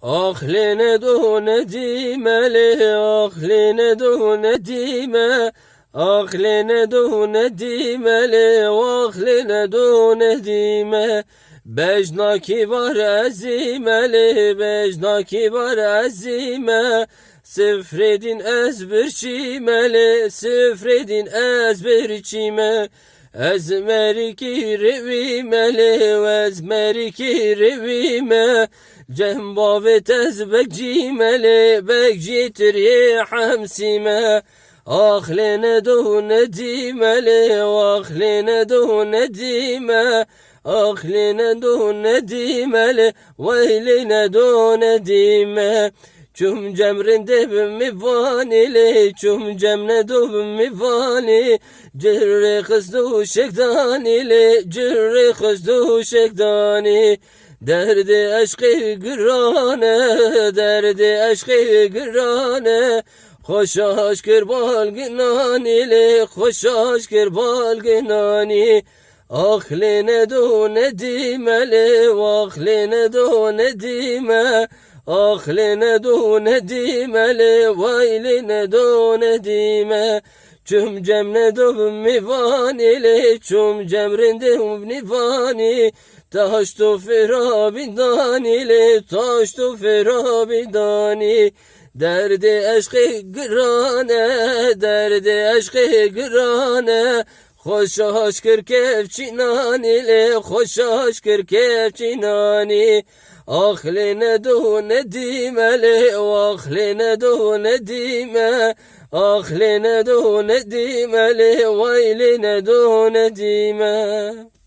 Ahline do nedimeli, ahline do nedime, ahline do nedimeli, ahline do nedime. Bejnaki var ezimeli, bejnaki var ezime. Sıfredin ezbir çimeli, sıfredin ezbir çime. Ezmeriki revimeli, ezmeriki revime. Cembavet ez bekcimeli, bekcitir ye hamsime. Ahline do nedimeli, ahline do nedime. Ahline do nedimeli, veyline do nedime. Çum cemrinde mi vanili, çum cemne do mi vani. Cirre kızdu şekdanili, cirre kızdu şekdani. Derdi aşkı gırane, derdi aşkı gırane. Hoş aşkır balginani, hoş aşkır balginani. Ahline do nedimeli, ahline do nedime. Ahline do nedimeli, vayline do nedime. Çum cemne do mi vanili, çum cemrinde mi vani. Taş tu ferabidani, taş tu ferabidani. Derdi aşkı gırane, derdi aşkı gırane. Hoş aşkır kevçinani, hoş aşkır kevçinani. Ahline do nedimeli, ahline do nedime. Ahline do nedimeli, vayline do nedime.